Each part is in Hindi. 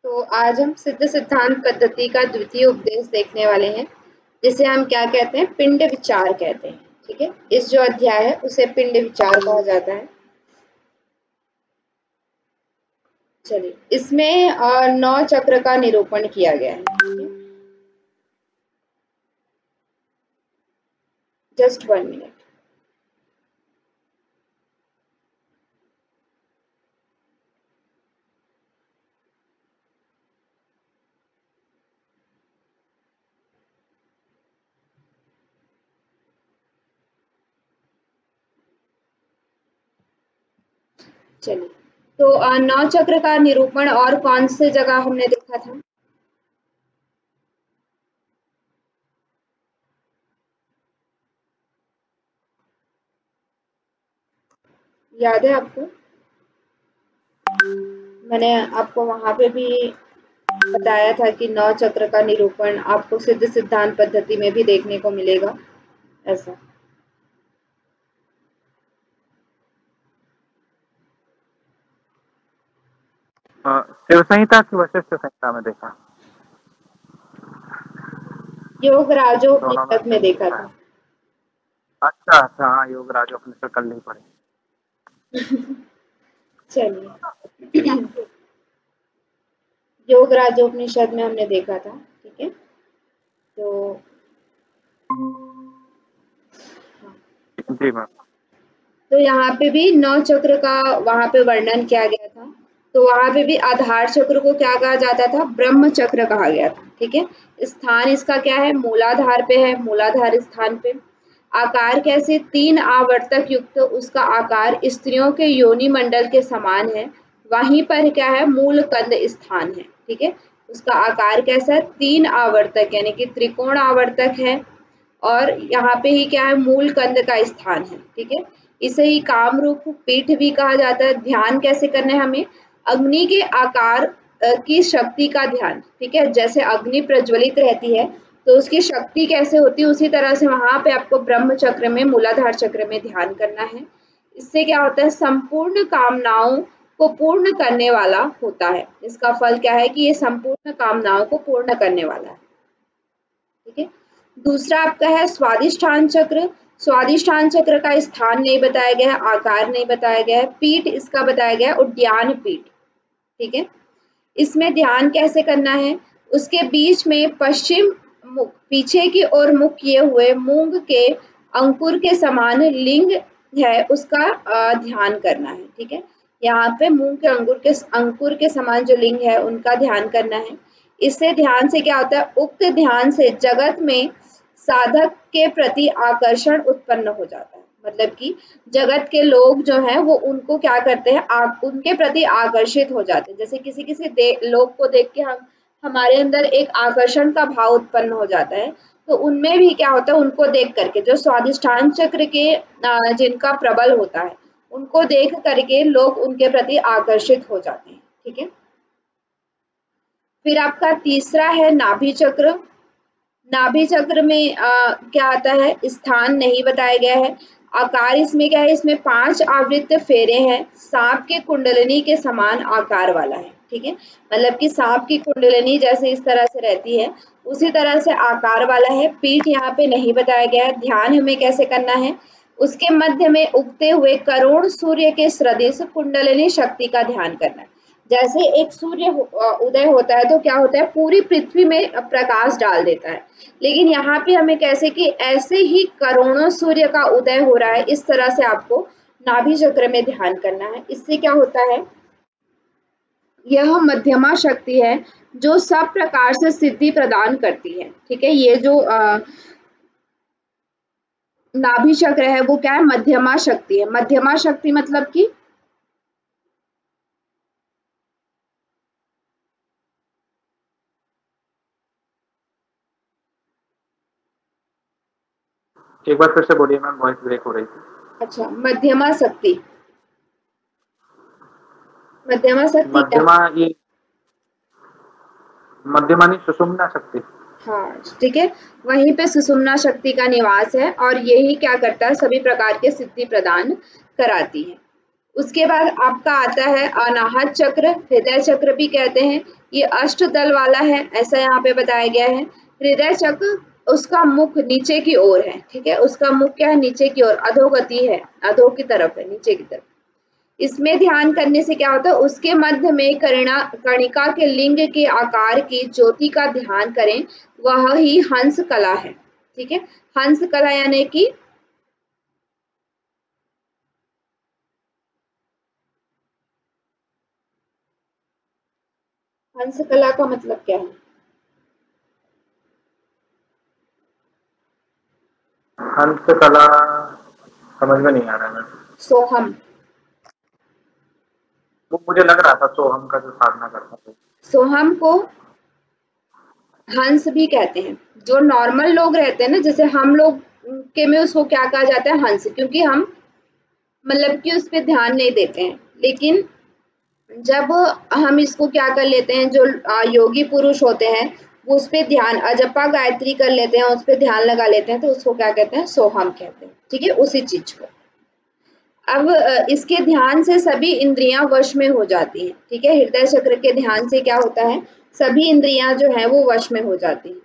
तो आज हम सिद्ध सिद्धांत पद्धति का द्वितीय उपदेश देखने वाले हैं, जिसे हम क्या कहते हैं, पिंड विचार कहते हैं। ठीक है, इस जो अध्याय है उसे पिंड विचार कहा जाता है। चलिए, इसमें 9 चक्र का निरूपण किया गया है। Just 1 minute. चलिए, तो 9 चक्र का निरूपण और कौन से जगह हमने देखा था? याद है आपको? मैंने आपको वहां पे भी बताया था कि 9 चक्र का निरूपण आपको सिद्ध सिद्धांत पद्धति में भी देखने को मिलेगा, ऐसा। शिव संहिता की वशिष्ठ संहिता में देखा, योग राजोपनिषद में देखा था। अच्छा अच्छा, हाँ, योग राजोपनिषद कल नहीं पढ़े। चलिए, योग राजोपनिषद में हमने देखा था। ठीक है, तो जी मैम। तो यहाँ पे भी 9 चक्र का वहां पे वर्णन किया गया था। तो वहां पे भी आधार चक्र को क्या कहा जाता था? ब्रह्म चक्र कहा गया था। ठीक है, स्थान इसका क्या है? मूलाधार पे है, मूलाधार स्थान पे। आकार कैसे? 3 आवर्तक युक्त उसका आकार स्त्रियों के योनि मंडल के समान है। वहीं पर क्या है? मूल कंद स्थान है। ठीक है, उसका आकार कैसा है? 3 आवर्तक यानी कि त्रिकोण आवर्तक है, और यहाँ पे ही क्या है? मूल कंद का स्थान है। ठीक है, इसे ही कामरूप पीठ भी कहा जाता है। ध्यान कैसे करना है हमें? अग्नि के आकार की शक्ति का ध्यान। ठीक है, जैसे अग्नि प्रज्वलित रहती है तो उसकी शक्ति कैसे होती है, उसी तरह से वहां पे आपको ब्रह्म चक्र में, मूलाधार चक्र में ध्यान करना है। इससे क्या होता है? संपूर्ण कामनाओं को पूर्ण करने वाला होता है। इसका फल क्या है कि ये संपूर्ण कामनाओं को पूर्ण करने वाला है। ठीक है, दूसरा आपका है स्वादिष्ठान चक्र। स्वादिष्ठान चक्र का स्थान नहीं बताया गया है, आकार नहीं बताया गया है। पीठ इसका बताया गया है उद्यान पीठ। ठीक है, इसमें ध्यान कैसे करना है? उसके बीच में पश्चिम मुख, पीछे की ओर मुख किए हुए मूंग के अंकुर के समान लिंग है, उसका ध्यान करना है। ठीक है, यहाँ पे मूंग के अंकुर के समान जो लिंग है उनका ध्यान करना है। इससे ध्यान से क्या होता है? उक्त ध्यान से जगत में साधक के प्रति आकर्षण उत्पन्न हो जाता है। मतलब कि जगत के लोग जो हैं वो उनको क्या करते हैं? उनके प्रति आकर्षित हो जाते हैं। जैसे किसी किसी लोग को देख के हमारे अंदर एक आकर्षण का भाव उत्पन्न हो जाता है, तो उनमें भी क्या होता है? उनको देख करके, जो स्वादिष्ठान चक्र के जिनका प्रबल होता है, उनको देख करके लोग उनके प्रति आकर्षित हो जाते हैं। ठीक है, फिर आपका तीसरा है नाभि चक्र। नाभि चक्र में क्या आता है? स्थान नहीं बताया गया है। आकार इसमें क्या है? इसमें 5 आवृत्त फेरे हैं, सांप के कुंडलिनी के समान आकार वाला है। ठीक है, मतलब कि सांप की कुंडलिनी जैसे इस तरह से रहती है, उसी तरह से आकार वाला है। पीठ यहाँ पे नहीं बताया गया है। ध्यान हमें कैसे करना है? उसके मध्य में उगते हुए करोड़ सूर्य के सदृश कुंडलिनी शक्ति का ध्यान करना है। जैसे एक सूर्य उदय होता है तो क्या होता है? पूरी पृथ्वी में प्रकाश डाल देता है। लेकिन यहाँ पे हमें कैसे कि ऐसे ही करोड़ों सूर्य का उदय हो रहा है, इस तरह से आपको नाभि चक्र में ध्यान करना है। इससे क्या होता है? यह मध्यमा शक्ति है जो सब प्रकार से सिद्धि प्रदान करती है। ठीक है, ये जो नाभि चक्र है वो क्या है? मध्यमा शक्ति है। मध्यमा शक्ति मतलब कि एक बार फिर से बोलिए मैम, वॉइस ब्रेक हो रही थी। अच्छा, मध्यमा शक्ति। मध्यमा शक्ति मध्यमा, ये मध्यमानी सुषुम्ना शक्ति। हाँ, ठीक है, वहीं पे सुषुम्ना शक्ति का निवास है और यही क्या करता है? सभी प्रकार के सिद्धि प्रदान कराती है। उसके बाद आपका आता है अनाहत चक्र, हृदय चक्र भी कहते हैं। ये अष्टदल वाला है, ऐसा यहाँ पे बताया गया है। हृदय चक्र, उसका मुख नीचे की ओर है, ठीक है, उसका मुख क्या है, नीचे की ओर, अधोगति है, अधो की तरफ है, नीचे की तरफ। इसमें ध्यान करने से क्या होता है, उसके मध्य में कणिका के लिंग के आकार की ज्योति का ध्यान करें, वह ही हंस कला है, ठीक है। हंस कला यानी कि हंस कला का मतलब क्या है? हंस कला समझ में नहीं आ रहा है। सोहम, वो मुझे लग रहा था सोहम का जो साधना करता था। सोहम को हंस भी कहते हैं। जो नॉर्मल लोग रहते हैं ना, जैसे हम लोग के में उसको क्या कहा जाता है, हंस, क्योंकि हम मतलब कि उस पर ध्यान नहीं देते हैं। लेकिन जब हम इसको क्या कर लेते हैं, जो योगी पुरुष होते हैं वो उस पर ध्यान, अजपा गायत्री कर लेते हैं, उस पर ध्यान लगा लेते हैं, तो उसको क्या कहते हैं, सोहम कहते हैं, ठीक है, उसी चीज को। अब इसके ध्यान से सभी इंद्रियां वश में हो जाती हैं, ठीक है। हृदय चक्र के ध्यान से क्या होता है, सभी इंद्रियां जो है वो वश में हो जाती हैं।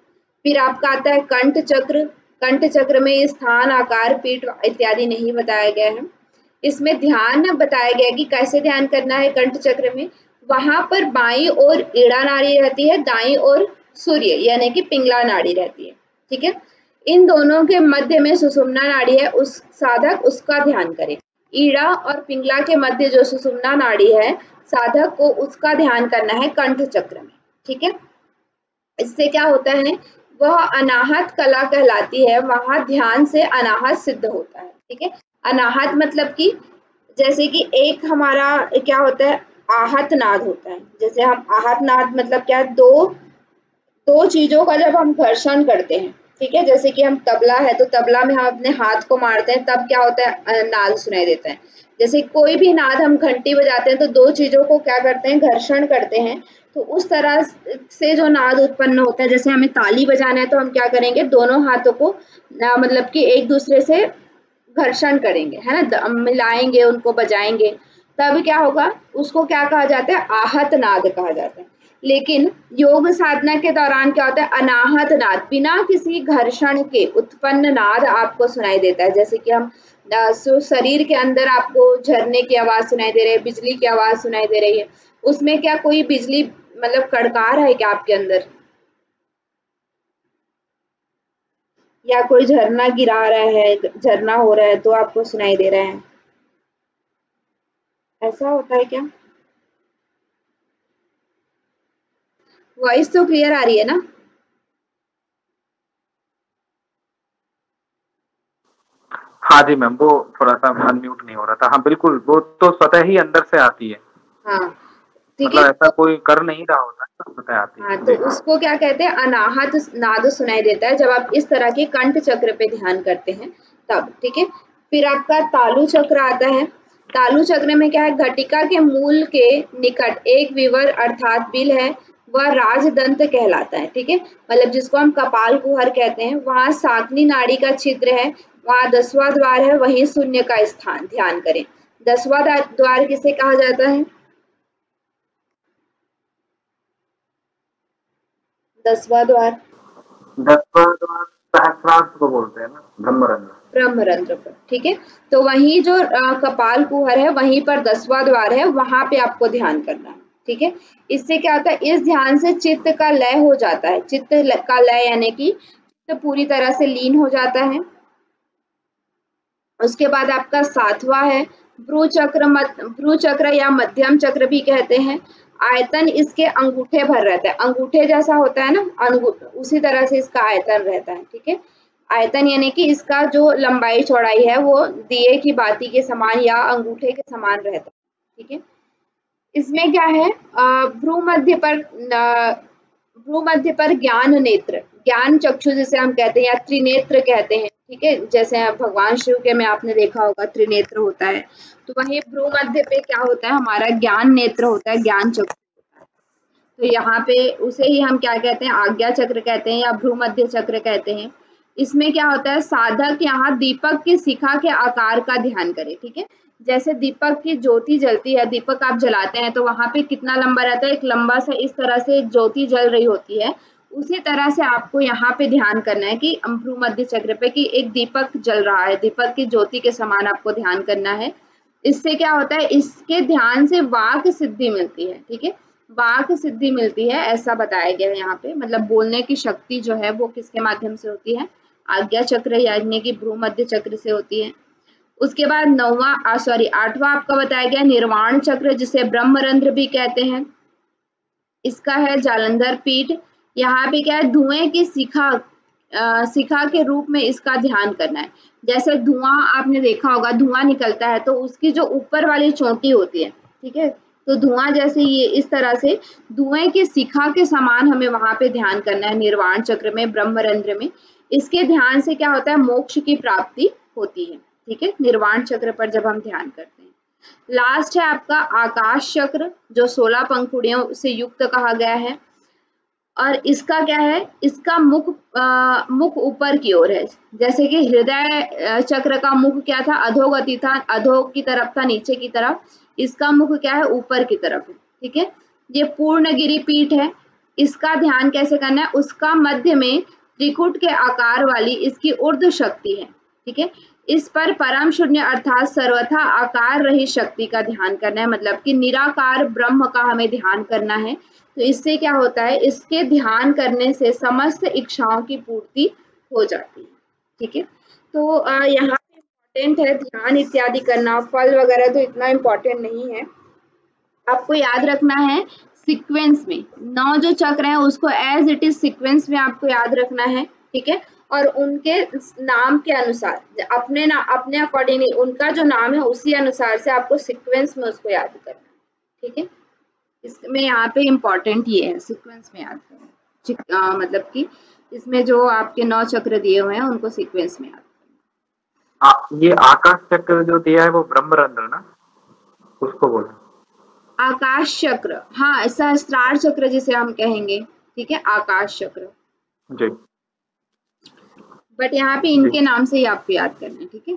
फिर आपका आता है कंठ चक्र। कंठ चक्र में स्थान, आकार, पीठ इत्यादि नहीं बताया गया है। इसमें ध्यान बताया गया कि कैसे ध्यान करना है कंठ चक्र में। वहां पर बाईं ओर ईड़ा नाड़ी रहती है, दाईं ओर सूर्य यानी कि पिंगला नाड़ी रहती है, ठीक है। इन दोनों के मध्य में सुषुम्ना नाड़ी है, उस साधक उसका ध्यान करे। ईड़ा और पिंगला के मध्य जो सुषुम्ना नाड़ी है, साधक को उसका ध्यान करना है कंठ चक्र में, ठीक है। इससे क्या होता है, वह अनाहत कला कहलाती है, वहां ध्यान से अनाहत सिद्ध होता है, ठीक है। अनाहत मतलब कि जैसे कि एक हमारा क्या होता है, आहत नाद होता है। जैसे हम आहत नाद मतलब क्या, दो दो चीजों का जब हम घर्षण करते हैं, ठीक है, जैसे कि हम तबला है तो तबला में हम अपने हाथ को मारते हैं, तब क्या होता है, नाद सुनाई देता है। जैसे कोई भी नाद हम घंटी बजाते हैं तो दो चीजों को क्या करते हैं, घर्षण करते हैं, तो उस तरह से जो नाद उत्पन्न होता है। जैसे हमें ताली बजाना है तो हम क्या करेंगे, दोनों हाथों को मतलब कि एक दूसरे से घर्षण करेंगे, है ना, मिलाएंगे, उनको बजाएंगे, तब क्या होगा, उसको क्या कहा जाता है, आहत नाद कहा जाता है। लेकिन योग साधना के दौरान क्या होता है, अनाहत नाद, बिना किसी घर्षण के उत्पन्न नाद आपको सुनाई देता है। जैसे कि हम शरीर के अंदर आपको झरने की आवाज सुनाई दे रही है, बिजली की आवाज सुनाई दे रही है, उसमें क्या कोई बिजली मतलब कड़का रहा है क्या आपके अंदर, या कोई झरना गिरा रहा है, झरना हो रहा है तो आपको सुनाई दे रहा है, ऐसा होता है क्या? वॉइस तो क्लियर आ रही है ना? हाँ जी मैम, वो थोड़ा सा अनम्यूट नहीं हो रहा था। हाँ बिल्कुल, वो तो स्वतः ही अंदर से आती है। हाँ, ठीक है। मतलब ऐसा कोई कर नहीं रहा होता है, स्वतः आती हाँ, है तो जी। उसको क्या कहते हैं, अनाहत नाद सुनाई देता है जब आप इस तरह के कंठ चक्र पे ध्यान करते हैं तब, ठीक है। फिर आपका तालु चक्र आता है। तालु चक्र में क्या है, घटिका के मूल के निकट एक विवर अर्थात बिल है, वह राजदंत कहलाता है, ठीक है, मतलब जिसको हम कपाल कुहर कहते हैं। वहां साकनी नाड़ी का छिद्र है, वहां 10वां द्वार है, वहीं शून्य का स्थान, ध्यान करें। 10वां द्वार किसे कहा जाता है, 10वां द्वार 10वां द्वार सहस्रार्थ को बोलते हैं ना, ब्रह्मरंध्र। ब्रह्मरंध्र पर, ठीक है। तो वहीं जो कपाल कुहर है, वहीं पर 10वां द्वार है, वहां पे आपको ध्यान करना है, ठीक है। इससे क्या होता है, इस ध्यान से चित्त का लय हो जाता है। चित्त का लय यानी कि चित्त पूरी तरह से लीन हो जाता है। उसके बाद आपका 7वां है भ्रू चक्र, भ्रू चक्र या मध्यम चक्र भी कहते हैं। आयतन इसके अंगूठे भर रहता है, अंगूठे जैसा होता है ना, उसी तरह से इसका आयतन रहता है, ठीक है। आयतन यानी कि इसका जो लंबाई चौड़ाई है वो दिए की बाती के समान या अंगूठे के समान रहता है, ठीक है। इसमें क्या है, भ्रू मध्य पर ज्ञान नेत्र, ज्ञान चक्षु जिसे हम कहते हैं या त्रिनेत्र कहते हैं, ठीक है। जैसे भगवान शिव के में आपने देखा होगा त्रिनेत्र होता है, तो वही भ्रू मध्य पे क्या होता है, हमारा ज्ञान नेत्र होता है, ज्ञान चक्षु। तो यहाँ पे उसे ही हम क्या कहते हैं, आज्ञा चक्र कहते हैं या भ्रू मध्य चक्र कहते हैं। इसमें क्या होता है, साधक यहाँ दीपक की शिखा के आकार का ध्यान करे, ठीक है। जैसे दीपक की ज्योति जलती है, दीपक आप जलाते हैं तो वहां पे कितना लंबा रहता है, एक लंबा सा इस तरह से ज्योति जल रही होती है। उसी तरह से आपको यहाँ पे ध्यान करना है कि भ्रूमध्य चक्र पे कि एक दीपक जल रहा है, दीपक की ज्योति के समान आपको ध्यान करना है। इससे क्या होता है, इसके ध्यान से वाक सिद्धि मिलती है। ठीक है, वाक सिद्धि मिलती है ऐसा बताया गया है यहाँ पे। मतलब बोलने की शक्ति जो है वो किसके माध्यम से होती है, आज्ञा चक्र यानी कि भ्रूमध्य चक्र से होती है। उसके बाद आठवां आपका बताया गया निर्वाण चक्र, जिसे ब्रह्मरंध्र भी कहते हैं। इसका है जालंधर पीठ। यहाँ पे क्या है, धुएं की शिखा के रूप में इसका ध्यान करना है। जैसे धुआं आपने देखा होगा, धुआं निकलता है तो उसकी जो ऊपर वाली चोटी होती है, ठीक है, तो धुआं जैसे ये इस तरह से धुएं की शिखा के समान हमें वहां पे ध्यान करना है निर्वाण चक्र में, ब्रह्मरंध्र में। इसके ध्यान से क्या होता है, मोक्ष की प्राप्ति होती है। ठीक है, निर्वाण चक्र पर जब हम ध्यान करते हैं। लास्ट है आपका आकाश चक्र, जो 16 पंखुड़ियों से युक्त कहा गया है। और इसका क्या है, इसका मुख ऊपर की ओर है। जैसे कि हृदय चक्र का मुख क्या था, अधोगति था, अधोग की तरफ था, नीचे की तरफ। इसका मुख क्या है, ऊपर की तरफ है। ठीक है, ये पूर्णगिरि पीठ है। इसका ध्यान कैसे करना है, उसका मध्य में त्रिकुट के आकार वाली इसकी ऊर्ध्व शक्ति है। ठीक है, इस पर परम शून्य अर्थात सर्वथा आकार रहित शक्ति का ध्यान करना है, मतलब कि निराकार ब्रह्म का हमें ध्यान करना है। तो इससे क्या होता है, इसके ध्यान करने से समस्त इच्छाओं की पूर्ति हो जाती है। ठीक है, तो यहाँ पे इम्पोर्टेंट है ध्यान इत्यादि करना। फल वगैरह तो इतना इम्पोर्टेंट नहीं है, आपको याद रखना है सीक्वेंस में। 9 जो चक्र है उसको एज इट इज सीक्वेंस में आपको याद रखना है। ठीक है, और उनके नाम के अनुसार अपने अकॉर्डिंगली उनका जो नाम है उसी अनुसार से आपको सीक्वेंस में उसको याद करना है। ठीक है, इसमें यहाँ पे इम्पोर्टेंट ये है सीक्वेंस में याद करना, मतलब कि इसमें जो आपके 9 चक्र दिए हुए हैं उनको सीक्वेंस में याद करना। ये आकाश चक्र जो दिया है वो ब्रह्मरंध्र ना, उसको बोला आकाश चक्र, हाँ सहस्त्रार चक्र जिसे हम कहेंगे। ठीक है, आकाश चक्र जी, बट यहाँ पे इनके नाम से ही आपको याद करना है। ठीक है,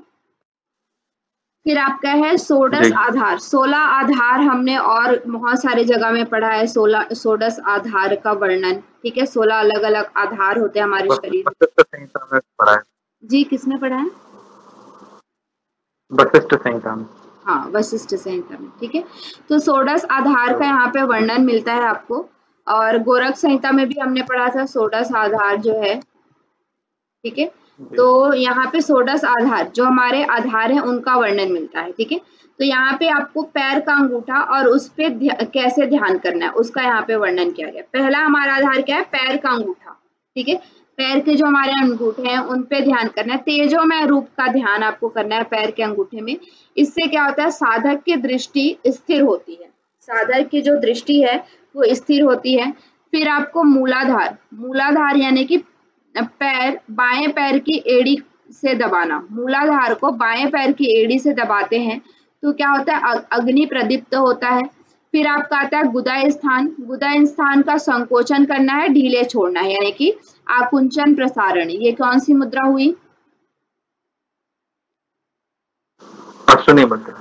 फिर आपका है षोडश आधार। 16 आधार हमने और बहुत सारे जगह में पढ़ा है, 16 षोडश आधार का वर्णन। ठीक है, 16 अलग अलग आधार होते हैं हमारे शरीर में। जी, किसमें पढ़ा है, वशिष्ठ संहिता में। हाँ, वशिष्ठ संहिता में। ठीक है, तो षोडश आधार का यहाँ पे वर्णन मिलता है आपको। और गोरख संहिता में भी हमने पढ़ा था षोडश आधार जो है। ठीक है, तो यहाँ पे षोडश आधार जो हमारे आधार है उनका वर्णन मिलता है। ठीक है, तो यहाँ पे आपको पैर का अंगूठा और उस पे कैसे ध्यान करना है उसका यहाँ पे वर्णन किया गया। पहला हमारा आधार क्या है, पैर का अंगूठा। ठीक है, पैर के जो हमारे अंगूठे हैं उन पे ध्यान करना है, तेजोमय रूप का ध्यान आपको करना है पैर के अंगूठे में। इससे क्या होता है, साधक की दृष्टि स्थिर होती है, साधक की जो दृष्टि है वो स्थिर होती है। फिर आपको मूलाधार यानी कि पैर, बाएं पैर की एड़ी से दबाना। मूलाधार को बाएं पैर की एड़ी से दबाते हैं तो क्या होता है, अग्नि प्रदीप्त होता है। फिर आपका आता है गुदय स्थान। गुदय स्थान का संकोचन करना है, ढीले छोड़ना है, यानी कि आकुंचन प्रसारण। ये कौन सी मुद्रा हुई, अश्विनी मुद्रा।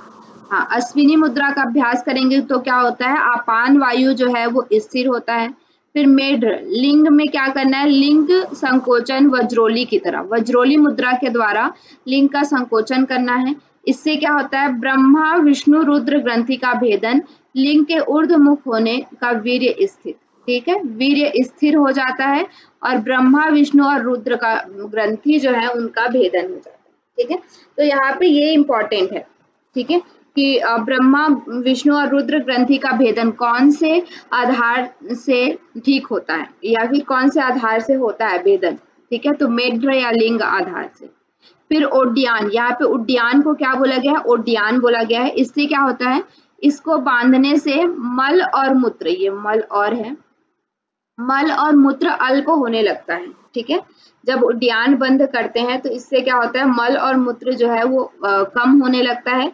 हाँ, अश्विनी मुद्रा का अभ्यास करेंगे तो क्या होता है, आपान वायु जो है वो स्थिर होता है। फिर मेढ्र लिंग में क्या करना है, लिंग संकोचन वज्रोली की तरह, वज्रोली मुद्रा के द्वारा लिंग का संकोचन करना है। इससे क्या होता है, ब्रह्मा विष्णु रुद्र ग्रंथि का भेदन, लिंग के ऊर्ध्वमुख होने का वीर्य स्थिर। ठीक है, वीर्य स्थिर हो जाता है और ब्रह्मा विष्णु और रुद्र का ग्रंथि जो है उनका भेदन हो जाता है। ठीक है, तो यहाँ पे ये इंपॉर्टेंट है। ठीक है, कि ब्रह्मा विष्णु और रुद्र ग्रंथि का भेदन कौन से आधार से ठीक होता है, या फिर कौन से आधार से होता है भेदन। ठीक है, तो मेढ्र या लिंग आधार से। फिर ओड्यान, यहाँ पे उड्डयन को क्या बोला गया है, ओड्यान बोला गया है। इससे क्या होता है, इसको बांधने से मल और मूत्र, ये मल और है, मल और मूत्र अल्प होने लगता है। ठीक है, जब उड्डयन बंद करते हैं तो इससे क्या होता है, मल और मूत्र जो है वो कम होने लगता है।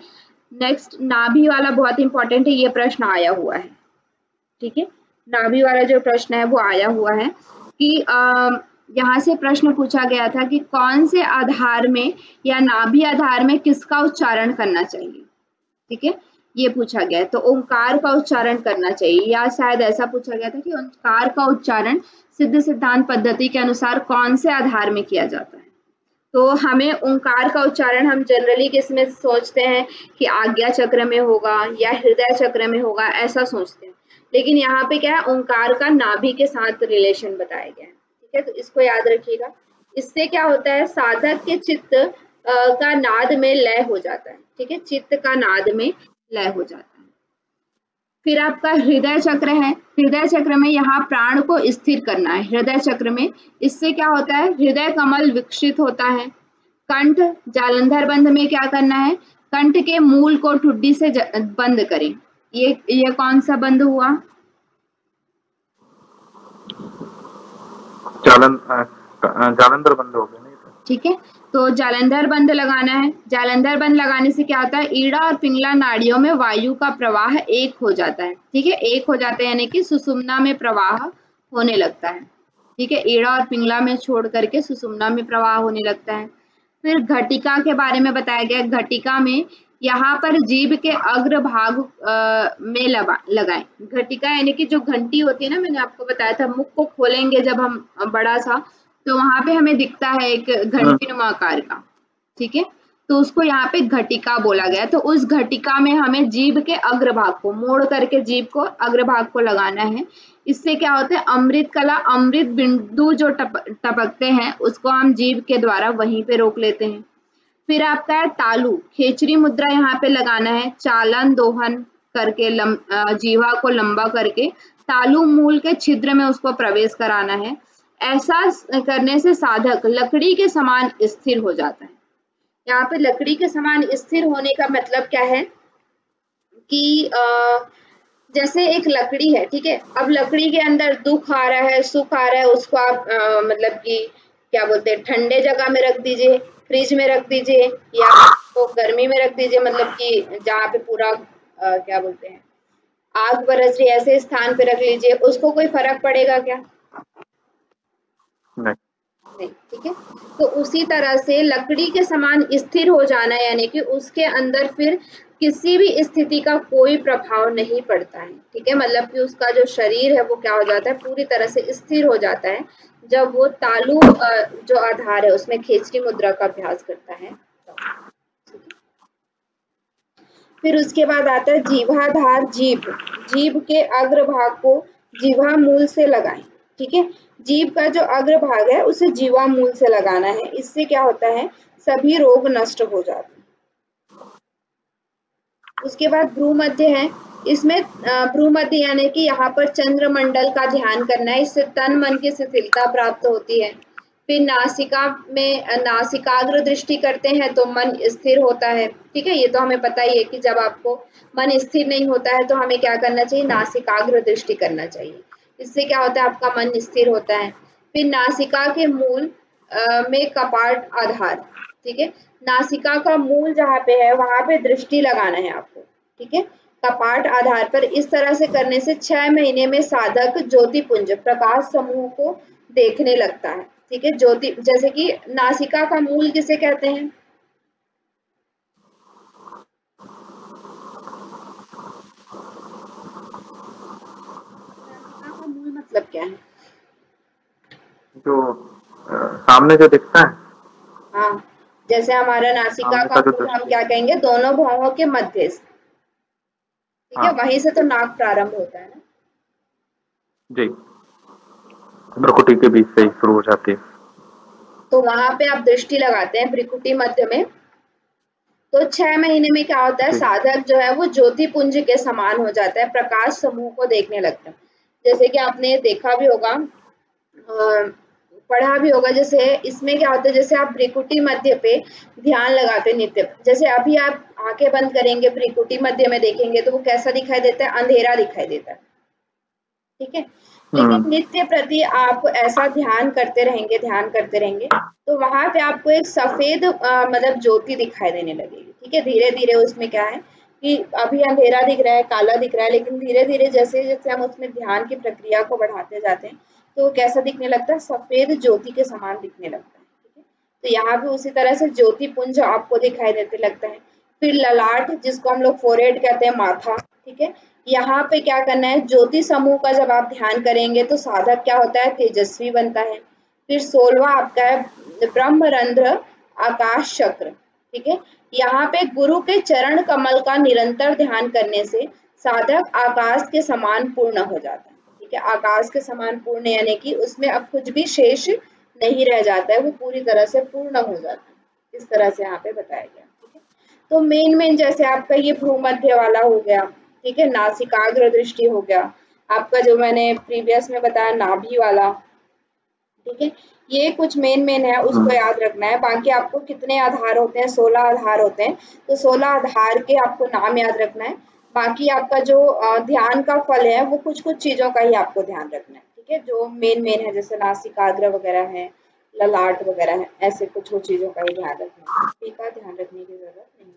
नेक्स्ट नाभि वाला बहुत इंपॉर्टेंट है, ये प्रश्न आया हुआ है। ठीक है, नाभि वाला जो प्रश्न है वो आया हुआ है कि यहाँ से प्रश्न पूछा गया था कि कौन से आधार में या नाभि आधार में किसका उच्चारण करना चाहिए। ठीक है, ये पूछा गया है। तो ओंकार का उच्चारण करना चाहिए, या शायद ऐसा पूछा गया था कि ओंकार का उच्चारण सिद्ध सिद्धांत पद्धति के अनुसार कौन से आधार में किया जाता है। तो हमें ओंकार का उच्चारण हम जनरली किसमें सोचते हैं कि आज्ञा चक्र में होगा या हृदय चक्र में होगा, ऐसा सोचते हैं। लेकिन यहाँ पे क्या है, ओंकार का नाभि के साथ रिलेशन बताया गया है। ठीक है, तो इसको याद रखिएगा। इससे क्या होता है, साधक के चित्त का नाद में लय हो जाता है। ठीक है, चित्त का नाद में लय हो जाता है। फिर आपका हृदय चक्र है। हृदय चक्र में यहाँ प्राण को स्थिर करना है हृदय चक्र में। इससे क्या होता है, हृदय कमल विकसित होता है। कंठ जालंधर बंध में क्या करना है, कंठ के मूल को ठुड्डी से बंद करें। ये कौन सा बंद हुआ, जालंधर बंद हो गया। ठीक है, तो जालंधर बंद लगाना है। जालंधर बंद लगाने से क्या होता है, ईड़ा और पिंगला नाड़ियों में वायु का प्रवाह एक हो जाता है। ठीक है, एक हो जाता है यानी कि सुषुम्ना में प्रवाह होने लगता है। ठीक है, ईड़ा और पिंगला में छोड़ करके सुषुम्ना में प्रवाह होने लगता है। फिर घटिका के बारे में बताया गया। घटिका में यहाँ पर जीभ के अग्र भाग में लगाएं। घटिका यानी कि जो घंटी होती है ना, मैंने आपको बताया था, मुख को खोलेंगे जब हम बड़ा सा, तो वहां पे हमें दिखता है एक घंटी नुमा आकार का। ठीक है, तो उसको यहाँ पे घटिका बोला गया। तो उस घटिका में हमें जीभ के अग्रभाग को मोड़ करके जीभ को अग्रभाग को लगाना है। इससे क्या होता है, अमृत कला अमृत बिंदु जो टपकते हैं उसको हम जीभ के द्वारा वहीं पे रोक लेते हैं। फिर आपका है तालु, खेचरी मुद्रा यहाँ पे लगाना है। चालन दोहन करके जीवा को लंबा करके तालु मूल के छिद्र में उसको प्रवेश कराना है। ऐसा करने से साधक लकड़ी के समान स्थिर हो जाता है। यहाँ पे लकड़ी के समान स्थिर होने का मतलब क्या है कि जैसे एक लकड़ी है, ठीक है, अब लकड़ी के अंदर दुख आ रहा है, सुख आ रहा है, उसको आप मतलब कि क्या बोलते हैं, ठंडे जगह में रख दीजिए, फ्रिज में रख दीजिए, या तो गर्मी में रख दीजिए, मतलब कि जहाँ पे पूरा क्या बोलते हैं आग बरस रही है, ऐसे स्थान पे रख लीजिए, उसको कोई फर्क पड़ेगा क्या? नहीं। ठीक है, तो उसी तरह से लकड़ी के समान स्थिर हो जाना, यानी कि उसके अंदर फिर किसी भी स्थिति का कोई प्रभाव नहीं पड़ता है। ठीक है, मतलब कि उसका जो शरीर है वो क्या हो जाता है, पूरी तरह से स्थिर हो जाता है जब वो तालु जो आधार है उसमें खेचरी मुद्रा का अभ्यास करता है। फिर उसके बाद आता है जीवाधार। जीभ के अग्रभाग को जीवा मूल से लगाएं। ठीक है, जीभ का जो अग्रभाग है उसे जीवा मूल से लगाना है। इससे क्या होता है, सभी रोग नष्ट हो जाते हैं। उसके बाद भ्रूमध्य है। इसमें भ्रूमध्य यानी कि यहाँ पर चंद्रमंडल का ध्यान करना है। इससे तन मन की शिथिलता प्राप्त होती है। फिर नासिका में नासिकाग्र दृष्टि करते हैं तो मन स्थिर होता है। ठीक है, ये तो हमें पता ही है कि जब आपको मन स्थिर नहीं होता है तो हमें क्या करना चाहिए, नासिकाग्र दृष्टि करना चाहिए। इससे क्या होता है, आपका मन स्थिर होता है। फिर नासिका के मूल में कपाट आधार। ठीक है, नासिका का मूल जहाँ पे है वहां पे दृष्टि लगाना है आपको। ठीक है, कपाट आधार पर। इस तरह से करने से 6 महीने में साधक ज्योतिपुंज प्रकाश समूह को देखने लगता है। ठीक है, ज्योति, जैसे कि नासिका का मूल किसे कहते हैं, नासिका का मूल मतलब क्या है, जो सामने जो दिखता है। हाँ, जैसे हमारा नासिका का मूल हम क्या कहेंगे, दोनों भौहों के मध्य। ठीक है, वहीं से तो नाक प्रारंभ होता है ना जी, भ्रुकुटी के बीच से ही शुरू हो जाती है। तो वहां पे आप दृष्टि लगाते हैं भ्रुकुटी मध्य में। तो 6 महीने में क्या होता है, साधक जो है वो ज्योतिपुंज के समान हो जाता है, प्रकाश समूह को देखने लगता है। जैसे कि आपने देखा भी होगा, पढ़ा भी होगा, जैसे इसमें क्या होता है, जैसे आप भ्रुकुटी मध्य पे ध्यान लगाते नित्य, जैसे अभी आप आंखें बंद करेंगे, भ्रुकुटी मध्य में देखेंगे तो वो कैसा दिखाई देता है, अंधेरा दिखाई देता है। ठीक है, लेकिन नित्य प्रति आप ऐसा ध्यान करते रहेंगे तो वहां पे आपको एक सफेद मतलब ज्योति दिखाई देने लगेगी। ठीक है, धीरे धीरे उसमें क्या है कि अभी अंधेरा दिख रहा है, काला दिख रहा है, लेकिन धीरे धीरे जैसे जैसे हम उसमें ध्यान की प्रक्रिया को बढ़ाते जाते हैं तो कैसा दिखने लगता है, सफेद ज्योति के समान दिखने लगता है। ठीक है, तो यहाँ भी उसी तरह से ज्योति पुंज आपको दिखाई देते लगता है। फिर ललाट जिसको हम लोग फोरहेड कहते हैं, माथा, ठीक है। यहाँ पे क्या करना है, ज्योति समूह का जब आप ध्यान करेंगे तो साधक क्या होता है, तेजस्वी बनता है। फिर 16वां आपका है ब्रह्मरंध्र आकाश चक्र, ठीक है। यहाँ पे गुरु के चरण कमल का निरंतर ध्यान करने से साधक आकाश के समान पूर्ण हो जाता है, ठीक है। आकाश के समान पूर्ण यानी कि उसमें अब कुछ भी शेष नहीं रह जाता है, वो पूरी तरह से पूर्ण हो जाता है। इस तरह से यहाँ पे बताया गया, ठीक है। तो मेन जैसे आपका ये भूमध्य वाला हो गया, ठीक है, नासिकाग्र दृष्टि हो गया, आपका जो मैंने प्रीवियस में बताया नाभि वाला, ठीक है। ये कुछ मेन है, उसको याद रखना है। बाकी आपको कितने आधार होते हैं, 16 आधार होते हैं, तो 16 आधार के आपको नाम याद रखना है। बाकी आपका जो ध्यान का फल है वो कुछ चीजों का ही आपको ध्यान रखना है, ठीक है, जो मेन है, जैसे नासिकाग्र वगैरह है, ललाट वगैरह है, ऐसे कुछ चीजों का ही ध्यान रखना है, ठीक है, ध्यान रखने की जरूरत नहीं।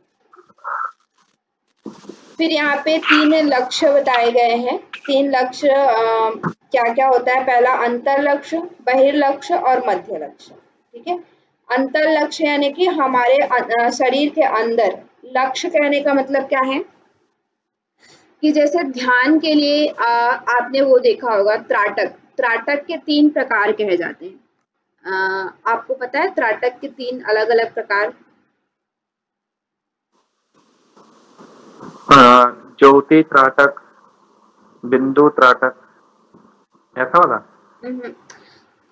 फिर यहाँ पे 3 लक्ष्य बताए गए हैं। 3 लक्ष्य क्या क्या होता है, पहला अंतर लक्ष्य, बहिर्लक्ष्य और मध्य लक्ष्य, ठीक है। अंतर लक्ष्य यानी कि हमारे शरीर के अंदर, लक्ष्य कहने का मतलब क्या है कि जैसे ध्यान के लिए आपने वो देखा होगा त्राटक, त्राटक के 3 प्रकार कहे जाते हैं। आपको पता है त्राटक के 3 अलग अलग प्रकार? ज्योति त्राटक, बिंदु त्राटक, ऐसा वाला।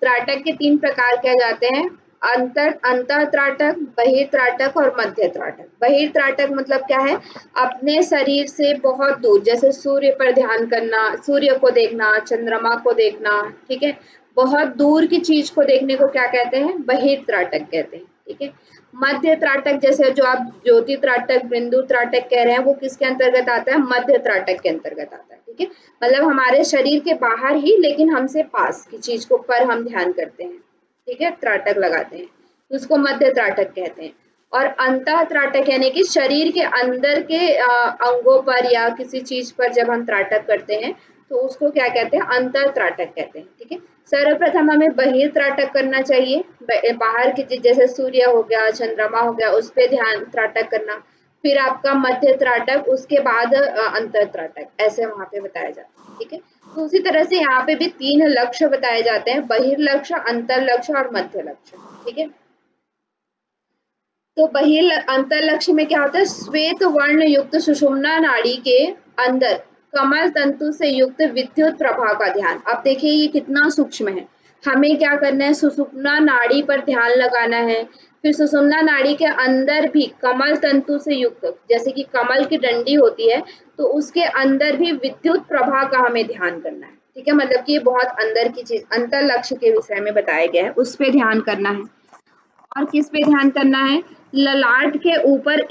त्राटक के 3 प्रकार कहे जाते हैं, अंतर त्राटक, बहिर्त्राटक और मध्य त्राटक। बहिर्त्राटक मतलब क्या है, अपने शरीर से बहुत दूर, जैसे सूर्य पर ध्यान करना, सूर्य को देखना, चंद्रमा को देखना, ठीक है, बहुत दूर की चीज को देखने को क्या कहते हैं, बहिर्त्राटक कहते हैं, ठीक है। मध्य त्राटक जैसे जो आप ज्योति त्राटक, बिंदु त्राटक कह रहे हैं, वो किसके अंतर्गत आता है, मध्य त्राटक के अंतर्गत आता है, ठीक है। मतलब हमारे शरीर के बाहर ही लेकिन हमसे पास की चीज को पर हम ध्यान करते हैं, ठीक है, त्राटक लगाते हैं, तो उसको मध्य त्राटक कहते हैं। और अंतः त्राटक यानी कि शरीर के अंदर के अंगों पर या किसी चीज पर जब हम त्राटक करते हैं तो उसको क्या कहते हैं, अंतर त्राटक कहते हैं, ठीक है। सर्वप्रथम हमें बहिर त्राटक करना चाहिए, बाहर की चीज जैसे सूर्य हो गया, चंद्रमा हो गया, उस पर ध्यान त्राटक करना। फिर आपका मध्य त्राटक, उसके बाद अंतर त्राटक, ऐसे वहां पे बताया जाता है, ठीक है। तो उसी तरह से यहाँ पे भी 3 लक्ष्य बताए जाते हैं, बहिर्लक्ष्य, अंतर लक्ष्य और मध्य लक्ष्य, ठीक है। तो अंतर लक्ष्य में क्या होता है, श्वेत वर्ण युक्त सुषुम्ना नाड़ी के अंदर कमल तंतु से युक्त विद्युत प्रवाह का ध्यान। अब देखिए ये कितना सूक्ष्म है, हमें क्या करना है, सुषुम्ना नाड़ी पर ध्यान लगाना है। फिर सुषुम्ना नाड़ी के अंदर भी कमल तंतु से युक्त, जैसे कि कमल की डंडी होती है, तो उसके अंदर भी विद्युत प्रवाह का हमें ध्यान करना है, ठीक है। मतलब कि ये बहुत अंदर की चीज, अंतर लक्ष्य के विषय में बताया गया है, उस पर ध्यान करना है। और किस पे ध्यान करना है, ललाट के ऊपर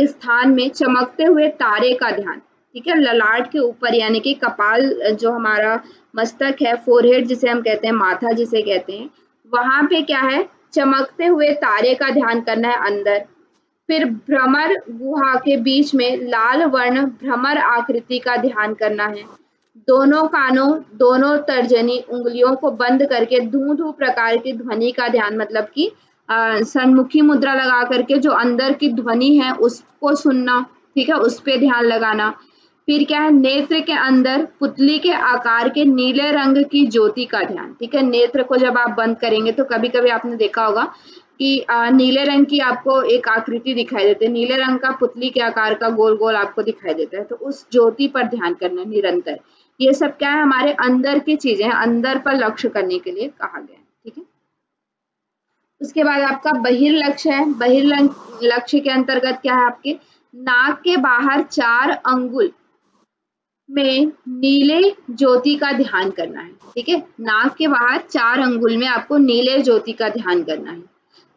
स्थान में चमकते हुए तारे का ध्यान, ठीक है। ललाट के ऊपर यानी कि कपाल, जो हमारा मस्तक है, फोरहेड जिसे हम कहते हैं, माथा जिसे कहते हैं, वहां पे क्या है, चमकते हुए तारे का ध्यान करना है अंदर। फिर भ्रमर गुहा के बीच में लाल वर्ण भ्रमर आकृति का ध्यान करना है। दोनों कानों, दोनों तर्जनी उंगलियों को बंद करके धू धू प्रकार की ध्वनि का ध्यान, मतलब कि सन्मुखी मुद्रा लगा करके जो अंदर की ध्वनि है उसको सुनना, ठीक है, उस पे ध्यान लगाना। फिर क्या है, नेत्र के अंदर पुतली के आकार के नीले रंग की ज्योति का ध्यान, ठीक है। नेत्र को जब आप बंद करेंगे तो कभी कभी आपने देखा होगा कि नीले रंग की आपको एक आकृति दिखाई देती है, नीले रंग का पुतली के आकार का गोल गोल आपको दिखाई देता है, तो उस ज्योति पर ध्यान करना निरंतर। ये सब क्या है, हमारे अंदर की चीजें, अंदर पर लक्ष्य करने के लिए कहा गया है, ठीक है। उसके बाद आपका बहिर्लक्ष्य है, बहिर्लक्ष्य के अंतर्गत क्या है, आपके नाक के बाहर 4 अंगुल में नीले ज्योति का ध्यान करना है, ठीक है। नाक के बाहर 4 अंगुल में आपको नीले ज्योति का ध्यान करना है।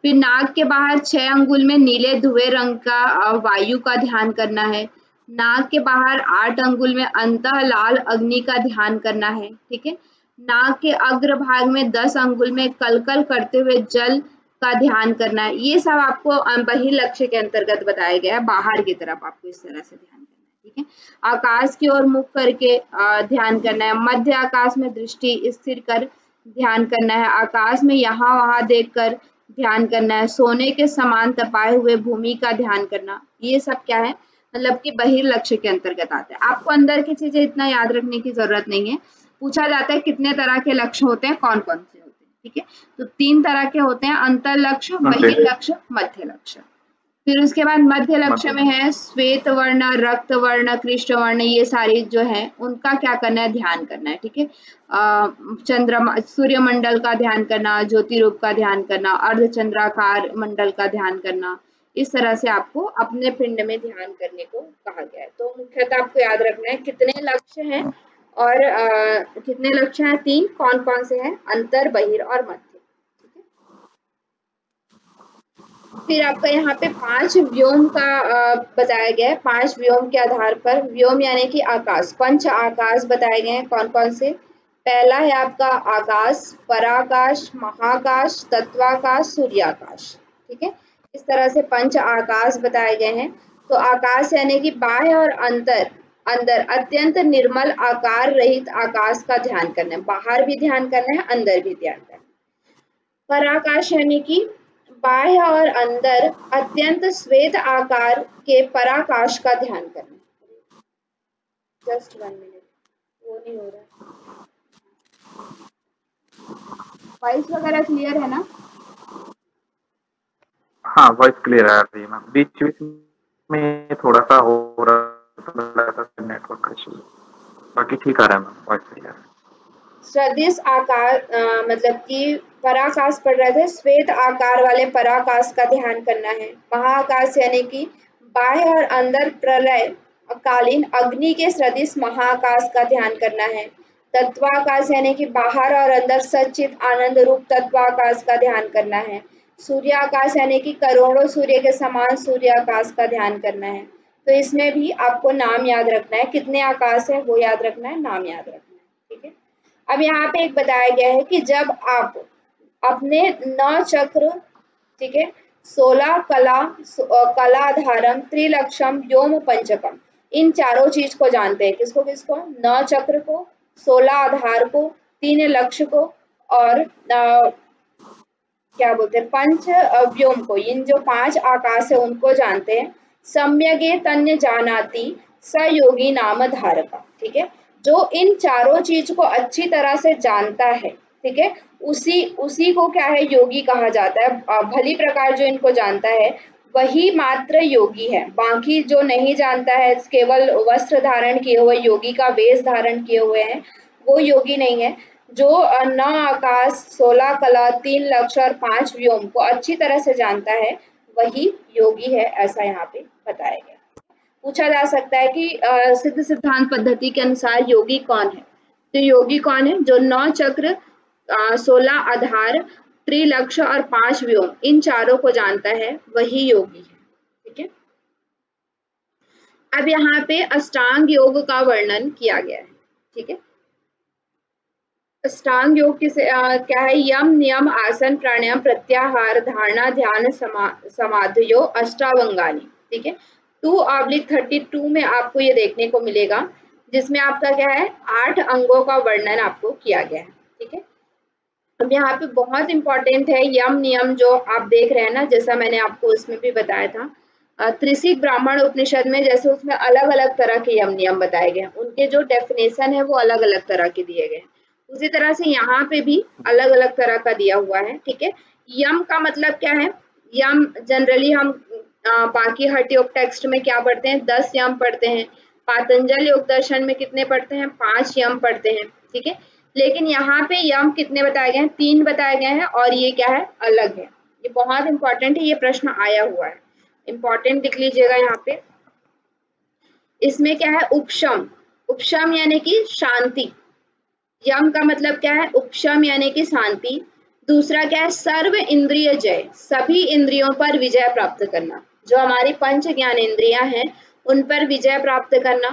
फिर नाक के बाहर 6 अंगुल में नीले धुएं रंग का वायु का ध्यान करना है। नाक के बाहर 8 अंगुल में अंतः लाल अग्नि का ध्यान करना है, ठीक है। नाक के अग्रभाग में 10 अंगुल में कलकल करते हुए जल का ध्यान करना है। ये सब आपको बहिर्लक्ष्य के अंतर्गत बताया गया है, बाहर की तरफ आपको इस तरह से ध्यान करना है, ठीक है। आकाश की ओर मुख करके ध्यान करना है। मध्य आकाश में दृष्टि स्थिर कर ध्यान करना है। आकाश में यहाँ वहां देखकर ध्यान करना है, सोने के समान तपाए हुए भूमि का ध्यान करना, ये सब क्या है, मतलब कि बहिर्लक्ष्य के अंतर्गत आता है। आपको अंदर की चीजें इतना याद रखने की जरूरत नहीं है। पूछा जाता है कितने तरह के लक्ष्य होते हैं, कौन कौन से होते हैं, ठीक है। तो 3 तरह के होते हैं, अंतर लक्ष्य, बहिर्लक्ष्य, मध्य लक्ष्य। फिर उसके बाद मध्य लक्ष्य में है श्वेत वर्ण, रक्त वर्ण, कृष्ण वर्ण, ये सारी जो है उनका क्या करना है, ध्यान करना है, ठीक है। चंद्रमा, सूर्यमंडल का ध्यान करना, ज्योति रूप का ध्यान करना, अर्धचंद्राकार मंडल का ध्यान करना, इस तरह से आपको अपने पिंड में ध्यान करने को कहा गया है। तो मुख्यतः आपको याद रखना है कितने लक्ष्य हैं और कितने लक्ष्य हैं, 3, कौन कौन से हैं, अंतर, बहिर और मध्य। फिर आपका यहाँ पे 5 व्योम का बताया गया है। 5 व्योम के आधार पर, व्योम यानी कि आकाश, पंच आकाश बताए गए हैं, कौन कौन से। पहला है आपका आकाश, पराकाश, महाकाश, तत्वाकाश, सूर्याकाश, ठीक है। इस तरह से पंच आकाश बताए गए हैं। तो आकाश यानी कि बाह्य और अंदर अत्यंत निर्मल आकार रहित आकाश का ध्यान करना है, बाहर भी ध्यान करना है, अंदर भी ध्यान करना है। पराकाश यानी कि बाह्य और अंदर अत्यंत श्वेत आकार के पराकाश का ध्यान करना। जस्ट 1 मिनट, वो नहीं हो रहा। वॉइस वगैरह क्लियर है ना? हाँ, वॉइस क्लियर आ रही है मैम। बीच बीच में थोड़ा सा हो रहा था नेटवर्क इशू, बाकी ठीक आ रहा है मैम, वॉइस क्लियर। सदिश आकार मतलब कि पराकाश पढ़ रहे थे, श्वेत आकार वाले पराकाश का ध्यान करना है। महाकाश यानी कि बाह्य और अंदर प्रलय कालीन अग्नि के सदृश महाकाश का ध्यान करना है। तत्वाकाश यानी कि बाहर और अंदर सच्चित आनंद रूप तत्वाकाश का ध्यान करना है। सूर्याकाश यानी कि करोड़ों सूर्य के समान सूर्याकाश का ध्यान करना है। तो इसमें भी आपको नाम याद रखना है, कितने आकाश है वो याद रखना है, नाम याद रखना है, ठीक है। अब यहाँ पे एक बताया गया है कि जब आप अपने 9 चक्र, ठीक है, 16 कलाधारम, त्रिलक्षम, व्योम, पंचकम, इन चारों चीज को जानते हैं। किसको किसको? 9 चक्र को, 16 आधार को, 3 लक्ष्य को और क्या बोलते हैं, पंच व्योम को। इन जो 5 आकाश है उनको जानते हैं। सम्यगे तन्य जानाति स योगी नाम धारका, ठीक है। जो इन चारों चीज को अच्छी तरह से जानता है, ठीक है, उसी को क्या है, योगी कहा जाता है। भली प्रकार जो इनको जानता है वही मात्र योगी है। बाकी जो नहीं जानता है, केवल वस्त्र धारण किए हुए, योगी का वेश धारण किए हुए हैं, वो योगी नहीं है। जो 9 आकाश, 16 कला, 3 लक्ष्य और 5 व्योम को अच्छी तरह से जानता है वही योगी है, ऐसा यहाँ पे बताया गया। पूछा जा सकता है कि सिद्ध सिद्धांत पद्धति के अनुसार योगी कौन है। तो योगी कौन है? जो 9 चक्र, 16 आधार, त्रिलक्ष्य और 5 व्योम, इन चारों को जानता है वही योगी है, ठीक है। अब यहाँ पे अष्टांग योग का वर्णन किया गया है, ठीक है। अष्टांग योग किसे क्या है? यम, नियम, आसन, प्राणायाम, प्रत्याहार, धारणा, ध्यान, समाधियो अष्टावंगानी, ठीक है। 2/32 में आपको ये देखने को मिलेगा, जिसमें आपका क्या है, 8 अंगों का वर्णन आपको किया गया है, ठीक है। अब यहाँ पे बहुत इंपॉर्टेंट है यम नियम जो आप देख रहे हैं ना, जैसा मैंने आपको उसमें भी बताया था, त्रिशिक ब्राह्मण उपनिषद में, जैसे उसमें अलग अलग तरह के यम नियम बताए गए हैं, उनके जो डेफिनेशन है वो अलग अलग तरह के दिए गए हैं। उसी तरह से यहाँ पे भी अलग अलग तरह का दिया हुआ है, ठीक है। यम का मतलब क्या है? यम जनरली हम बाकी हठ योग टेक्स्ट में क्या पढ़ते हैं? 10 यम पढ़ते हैं। पातंजल योग दर्शन में कितने पढ़ते हैं? 5 यम पढ़ते हैं, ठीक है। लेकिन यहाँ पे यम कितने बताए गए हैं? 3 बताए गए हैं, और ये क्या है, अलग है। ये बहुत इंपॉर्टेंट है, ये प्रश्न आया हुआ है, इंपॉर्टेंट लिख लीजिएगा यहाँ पे। इसमें क्या है? उपशम, उपशम यानी कि शांति। यम का मतलब क्या है? उपशम यानी कि शांति। दूसरा क्या है? सर्व इंद्रिय जय, सभी इंद्रियों पर विजय प्राप्त करना, जो हमारी पंच ज्ञान इंद्रियां हैं उन पर विजय प्राप्त करना।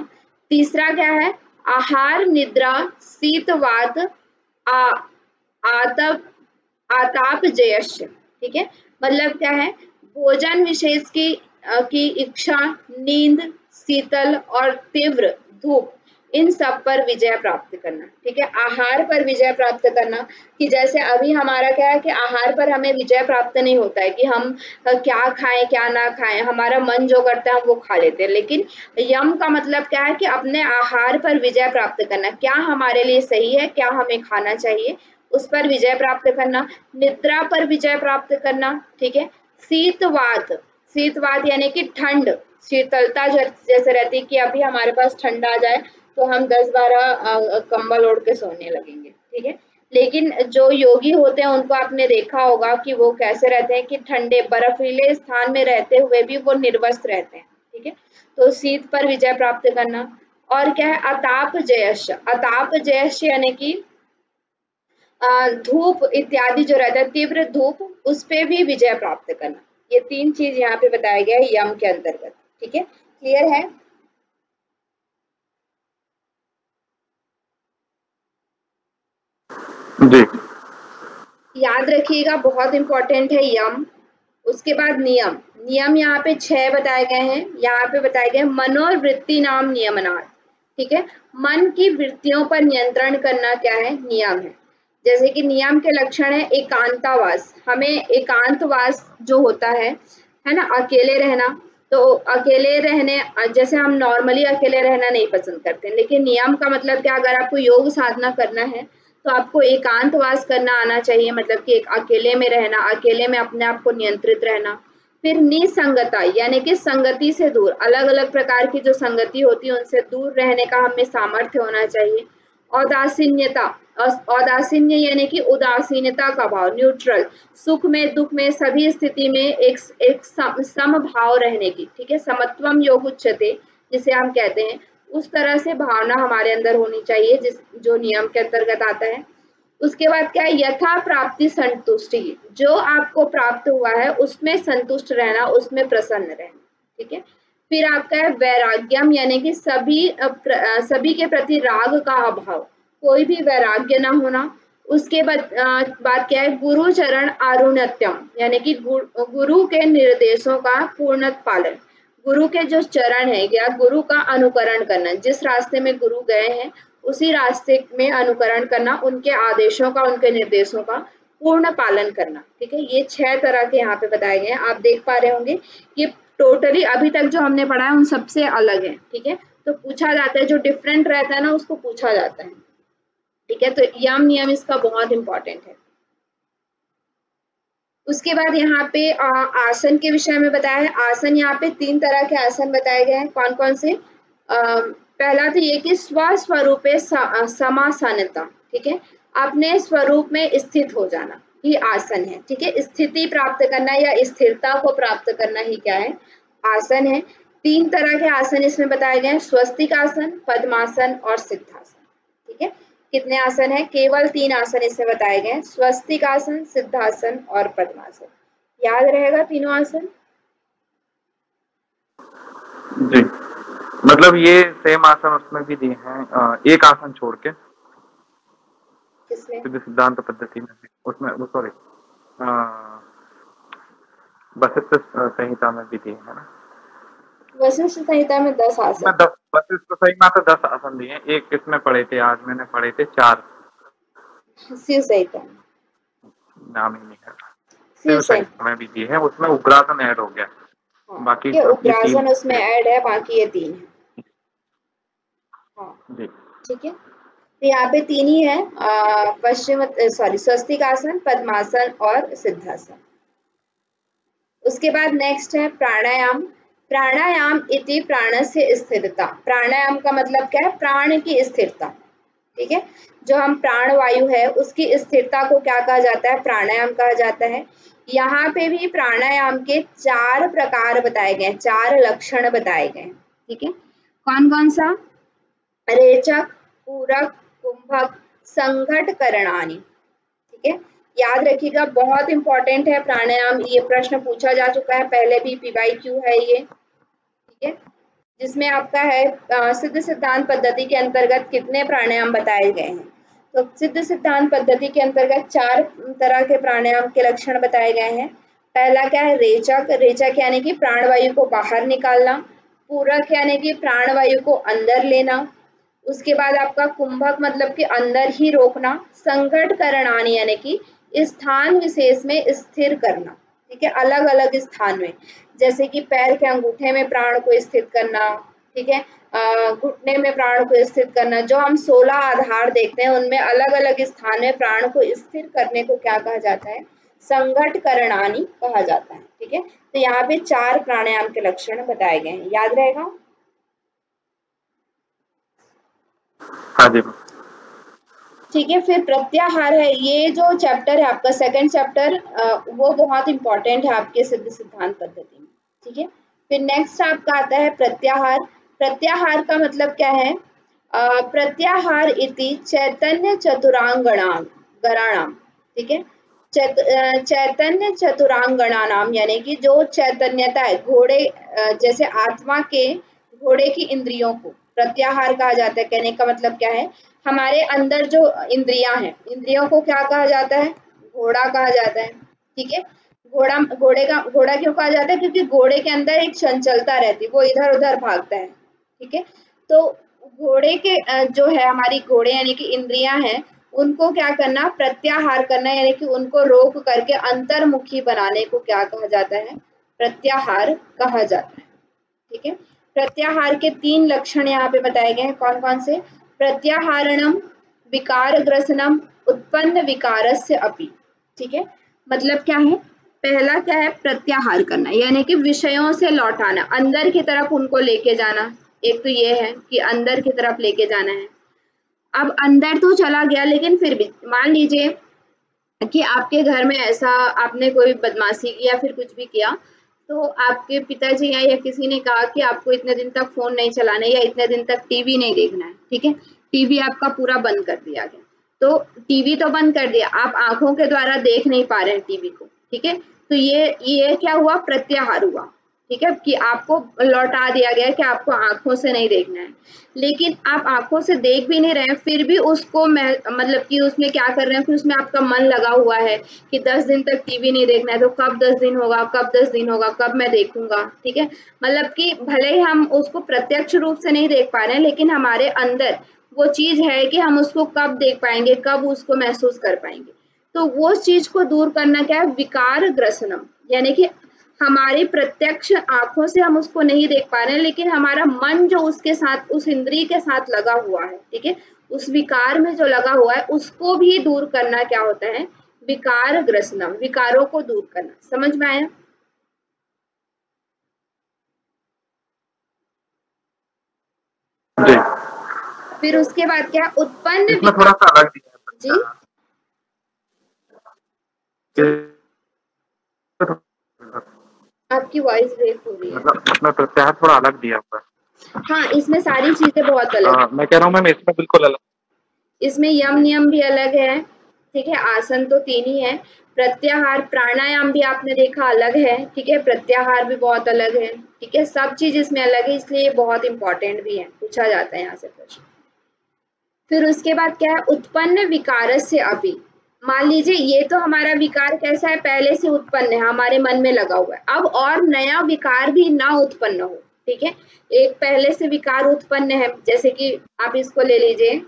तीसरा क्या है? आहार, निद्रा, शीत, वात, आतप, आताप जयस्य, ठीक है। मतलब क्या है? भोजन विशेष की इच्छा, नींद, शीतल और तीव्र धूप, इन सब पर विजय प्राप्त करना, ठीक है। आहार पर विजय प्राप्त करना, कि जैसे अभी हमारा क्या है कि आहार पर हमें विजय प्राप्त नहीं होता है कि हम क्या खाएं क्या ना खाएं, हमारा मन जो करता है वो खा लेते हैं। लेकिन यम का मतलब क्या है कि अपने आहार पर विजय प्राप्त करना, क्या हमारे लिए सही है, क्या हमें खाना चाहिए, उस पर विजय प्राप्त करना। निद्रा पर विजय प्राप्त करना, ठीक है। शीतवात, शीतवात यानी कि ठंड, शीतलता जैसे रहती है कि अभी हमारे पास ठंड आ जाए तो हम 10-12 कंबल ओढ़ के सोने लगेंगे, ठीक है। लेकिन जो योगी होते हैं उनको आपने देखा होगा कि वो कैसे रहते हैं कि ठंडे बर्फीले स्थान में रहते हुए भी वो निर्वस्त्र रहते हैं, ठीक है। तो शीत पर विजय प्राप्त करना। और क्या है, अताप जयश, अताप जयश यानी कि धूप इत्यादि जो रहता है, तीव्र धूप, उस पे भी विजय प्राप्त करना। ये 3 चीज यहाँ पे बताया गया है यम के अंतर्गत, ठीक है। क्लियर है? जी याद रखिएगा, बहुत इंपॉर्टेंट है यम। उसके बाद नियम, नियम यहाँ पे 6 बताए गए हैं। यहाँ पे बताए गए मनोवृत्ति नाम नियमनाथ, ठीक है। मन की वृत्तियों पर नियंत्रण करना क्या है, नियम है। जैसे कि नियम के लक्षण है एकांतवास, हमें एकांतवास जो होता है ना, अकेले रहना। तो अकेले रहने, जैसे हम नॉर्मली अकेले रहना नहीं पसंद करते, लेकिन नियम का मतलब क्या, अगर आपको योग साधना करना है तो आपको एकांतवास करना आना चाहिए, मतलब कि एक अकेले में रहना, अकेले में अपने आप को नियंत्रित रहना। फिर निसंगता यानी कि संगति से दूर, अलग अलग प्रकार की जो संगति होती है उनसे दूर रहने का हमें सामर्थ्य होना चाहिए। औदासीन्यता, औदासीन्य यानी कि उदासीनता का भाव, न्यूट्रल, सुख में दुख में सभी स्थिति में एक समभाव रहने की, ठीक है। समत्वम योग उच्यते जिसे हम कहते हैं, उस तरह से भावना हमारे अंदर होनी चाहिए जिस जो नियम के अंतर्गत आता है। उसके बाद क्या है, यथा प्राप्ति संतुष्टि, जो आपको प्राप्त हुआ है उसमें संतुष्ट रहना, उसमें प्रसन्न रहना, ठीक है। फिर आपका है वैराग्यम यानी कि सभी के प्रति राग का अभाव, कोई भी वैराग्य ना होना। उसके बाद क्या है, गुरु चरण आरुण्यत्यम यानी कि गुरु के निर्देशों का पूर्ण पालन, गुरु के जो चरण है या गुरु का अनुकरण करना, जिस रास्ते में गुरु गए हैं उसी रास्ते में अनुकरण करना, उनके आदेशों का, उनके निर्देशों का पूर्ण पालन करना, ठीक है। ये 6 तरह के यहाँ पे बताए गए हैं, आप देख पा रहे होंगे कि टोटली अभी तक जो हमने पढ़ा है उन सबसे अलग है, ठीक है। तो पूछा जाता है, जो डिफरेंट रहता है ना उसको पूछा जाता है, ठीक है। तो यम नियम इसका बहुत इंपॉर्टेंट है। उसके बाद यहाँ पे आसन के विषय में बताया है। आसन यहाँ पे 3 तरह के आसन बताए गए हैं, कौन कौन से। पहला तो ये कि स्वस्वरूप समासनता, ठीक है, अपने स्वरूप में स्थित हो जाना ही आसन है, ठीक है। स्थिति प्राप्त करना या स्थिरता को प्राप्त करना ही क्या है, आसन है। 3 तरह के आसन इसमें बताए गए हैं, स्वस्तिक आसन, पद्मासन और सिद्धासन, ठीक है। कितने आसन है, केवल 3 आसन इसमें बताए गए हैं, स्वस्तिक आसन, सिद्धासन और पद्मासन। याद रहेगा तीनों आसन। जी, मतलब ये सेम आसन उसमें भी दिए हैं, एक आसन छोड़ के, किसमें, सिद्धांत पद्धति में, उसमें वो सॉरी वशिष्ठ संहिता में भी दिए हैं ना। वशिष्ठ संहिता में 10 आसन, वशिष्ठ संहिता तो 10 आसन दिए हैं, एक किसमें पढ़े थे, आज मैंने पढ़े थे 4, शिव संहिता, नाम ही नहीं है, शिव शिव संहिता, संहिता में भी दिए हैं, उसमें उग्रासन ऐड हो गया, हाँ, बाकी ये ये 3 उग्रासन उसमें ऐड है, बाकी ये 3 है, हाँ, जी ठीक है। तो यहाँ पे 3 ही है, स्वस्तिक आसन, पद्मासन और सिद्धासन। उसके बाद नेक्स्ट है प्राणायाम। प्राणायाम इति प्राणस्य स्थिरता, प्राणायाम का मतलब क्या है, प्राण की स्थिरता, ठीक है। जो हम प्राण वायु है उसकी स्थिरता को क्या कहा जाता है, प्राणायाम कहा जाता है। यहाँ पे भी प्राणायाम के 4 प्रकार बताए गए हैं, 4 लक्षण बताए गए हैं, ठीक है। कौन कौन सा, रेचक, पूरक, कुंभक, संघट करणानी, ठीक है। याद रखिएगा, बहुत इंपॉर्टेंट है प्राणायाम, ये प्रश्न पूछा जा चुका है पहले भी, PYQ है ये, ठीक है। जिसमें आपका है सिद्ध सिद्धांत पद्धति के अंतर्गत कितने प्राणायाम बताए गए हैं। तो सिद्ध सिद्धांत पद्धति के अंतर्गत 4 तरह के प्राणायाम के लक्षण बताए गए हैं। पहला क्या है, रेचक, रेचक यानी कि प्राणवायु को बाहर निकालना। पूरक यानी कि प्राणवायु को अंदर लेना। उसके बाद आपका कुंभक मतलब कि अंदर ही रोकना, संकट करणानी यानी कि स्थान विशेष में स्थिर करना, ठीक है, अलग अलग स्थान में, जैसे कि पैर के अंगूठे में प्राण को स्थित करना, ठीक है, घुटने में प्राण को स्थित करना। जो हम 16 आधार देखते हैं उनमें अलग अलग स्थान में प्राण को स्थिर करने को क्या कहा जाता है, संघट करणानी कहा जाता है, ठीक है। तो यहाँ पे 4 प्राणायाम के लक्षण बताए गए हैं, याद रहेगा। हाँ जी। ठीक है, फिर प्रत्याहार है, ये जो चैप्टर है आपका सेकंड चैप्टर, वो बहुत इंपॉर्टेंट है आपके सिद्ध सिद्धांत पद्धति में, ठीक है। फिर नेक्स्ट आपका आता है प्रत्याहार। प्रत्याहार का मतलब क्या है, प्रत्याहार इति चैतन्य चतुरांगणाम गणानाम, ठीक है, चैतन्य चतुरांगणानाम यानी कि जो चैतन्यता है घोड़े जैसे आत्मा के घोड़े की इंद्रियों को प्रत्याहार कहा जाता है। कहने का मतलब क्या है, हमारे अंदर जो इंद्रियां हैं, इंद्रियों को क्या कहा जाता है, घोड़ा कहा जाता है, ठीक है। घोड़ा क्यों कहा जाता है, क्योंकि घोड़े के अंदर एक चंचलता रहती है, वो इधर उधर भागता है, ठीक है। तो घोड़े के जो है हमारी घोड़े यानी कि इंद्रियां हैं, उनको क्या करना, प्रत्याहार करना, यानी कि उनको रोक करके अंतर्मुखी बनाने को क्या कहा जाता है, प्रत्याहार कहा जाता है, ठीक है। प्रत्याहार के 3 लक्षण यहाँ पे बताए गए हैं, कौन कौन से, प्रत्याहारणम, विकार ग्रसनम, उत्पन्न विकारस्य अपि, ठीक है। मतलब क्या है, पहला क्या है, प्रत्याहार करना यानी कि विषयों से लौटाना, अंदर की तरफ उनको लेके जाना। एक तो ये है कि अंदर की तरफ लेके जाना है। अब अंदर तो चला गया, लेकिन फिर भी मान लीजिए कि आपके घर में ऐसा आपने कोई बदमाशी की या फिर कुछ भी किया, तो आपके पिताजी या किसी ने कहा कि आपको इतने दिन तक फोन नहीं चलाना है या इतने दिन तक टीवी नहीं देखना है, ठीक है। टीवी आपका पूरा बंद कर दिया गया, तो टीवी तो बंद कर दिया, आप आंखों के द्वारा देख नहीं पा रहे हैं टीवी को, ठीक है। तो ये क्या हुआ, प्रत्याहार हुआ, ठीक है, कि आपको लौटा दिया गया कि आपको आंखों से नहीं देखना है। लेकिन आप आंखों से देख भी नहीं रहे हैं, फिर भी उसको मतलब कि उसमें क्या कर रहे हैं, फिर उसमें आपका मन लगा हुआ है कि 10 दिन तक टीवी नहीं देखना है, तो कब 10 दिन होगा, कब 10 दिन होगा, कब मैं देखूंगा, ठीक है। मतलब कि भले ही हम उसको प्रत्यक्ष रूप से नहीं देख पा रहे हैं, लेकिन हमारे अंदर वो चीज है कि हम उसको कब देख पाएंगे, कब उसको महसूस कर पाएंगे। तो वो चीज को दूर करना क्या है, विकार ग्रसनम, यानी कि हमारी प्रत्यक्ष आंखों से हम उसको नहीं देख पा रहे हैं, लेकिन हमारा मन जो उसके साथ, उस इंद्रिय के साथ लगा हुआ है, ठीक है, उस विकार में जो लगा हुआ है, उसको भी दूर करना क्या होता है, विकार ग्रसनम, विकारों को दूर करना। समझ में आया। जी। फिर उसके बाद क्या, उत्पन्न इसमें थोड़ा सा अलग दिया है जी आपकी वॉइस ब्रेक हो रही है। मतलब इसमें प्रत्याहार थोड़ा अलग दिया हुआ है। हाँ, इसमें सारी चीजें बहुत अलग, मैं कह रहा हूँ मैम इसमें बिल्कुल अलग। इसमें यम नियम भी अलग है, ठीक है, आसन तो 3 ही है, प्रत्याहार प्राणायाम भी आपने देखा अलग है, ठीक है, प्रत्याहार भी बहुत अलग है, ठीक है, सब चीज इसमें अलग है, इसलिए बहुत इंपॉर्टेंट भी है, पूछा जाता है यहाँ से प्रश्न। फिर उसके बाद क्या है, उत्पन्न विकारस्य अपि, मान लीजिए ये तो हमारा विकार कैसा है, पहले से उत्पन्न है, हमारे मन में लगा हुआ है, अब और नया विकार भी ना उत्पन्न हो, ठीक है। एक पहले से विकार उत्पन्न है, जैसे कि आप इसको ले लीजिए,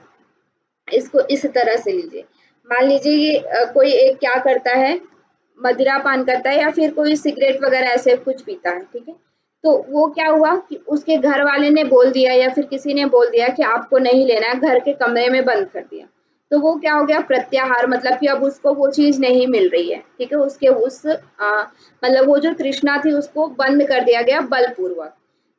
इसको इस तरह से लीजिए, मान लीजिए ये कोई एक क्या करता है, मदिरा पान करता है या फिर कोई सिगरेट वगैरह ऐसे कुछ पीता है, ठीक है। तो वो क्या हुआ कि उसके घर वाले ने बोल दिया या फिर किसी ने बोल दिया कि आपको नहीं लेना है, घर के कमरे में बंद कर दिया, तो वो क्या हो गया, प्रत्याहार, मतलब कि अब उसको वो चीज नहीं मिल रही है, ठीक है, उसके उस मतलब वो जो तृष्णा थी उसको बंद कर दिया गया बलपूर्वक,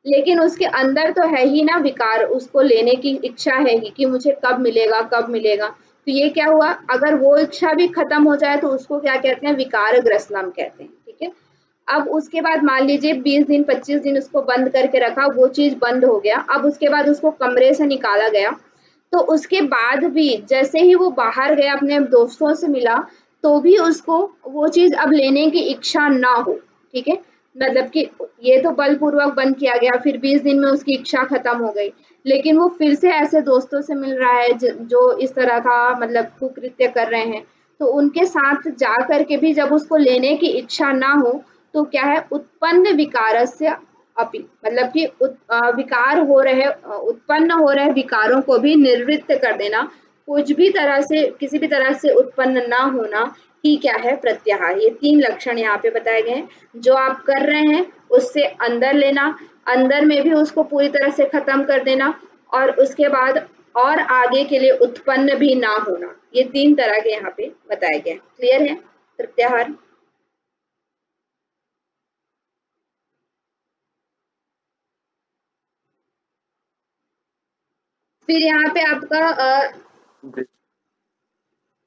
लेकिन उसके अंदर तो है ही ना विकार, उसको लेने की इच्छा है ही कि मुझे कब मिलेगा, कब मिलेगा। तो ये क्या हुआ, अगर वो इच्छा भी खत्म हो जाए तो उसको क्या कहते हैं, विकार ग्रसनम कहते हैं, ठीक है। अब उसके बाद मान लीजिए 20 दिन 25 दिन उसको बंद करके रखा, वो चीज बंद हो गया, अब उसके बाद उसको कमरे से निकाला गया, तो उसके बाद भी जैसे ही वो बाहर गया अपने दोस्तों से मिला, तो भी उसको वो चीज अब लेने की इच्छा ना हो, ठीक है। मतलब कि ये तो बलपूर्वक बंद किया गया, फिर 20 दिन में उसकी इच्छा खत्म हो गई, लेकिन वो फिर से ऐसे दोस्तों से मिल रहा है जो इस तरह का मतलब कुकृत्य कर रहे हैं, तो उनके साथ जा करके भी जब उसको लेने की इच्छा ना हो, तो क्या है, उत्पन्न विकारस्य अपि, मतलब कि विकार हो रहे, उत्पन्न हो रहे विकारों को भी निवृत्त कर देना, कुछ भी तरह से, किसी भी तरह से उत्पन्न ना होना ही क्या है, प्रत्याहार। ये 3 लक्षण यहाँ पे बताए गए हैं। जो आप कर रहे हैं उससे अंदर लेना, अंदर में भी उसको पूरी तरह से खत्म कर देना, और उसके बाद और आगे के लिए उत्पन्न भी ना होना। ये 3 तरह के यहाँ पे बताए गए। क्लियर है प्रत्याहार? फिर यहाँ पे आपका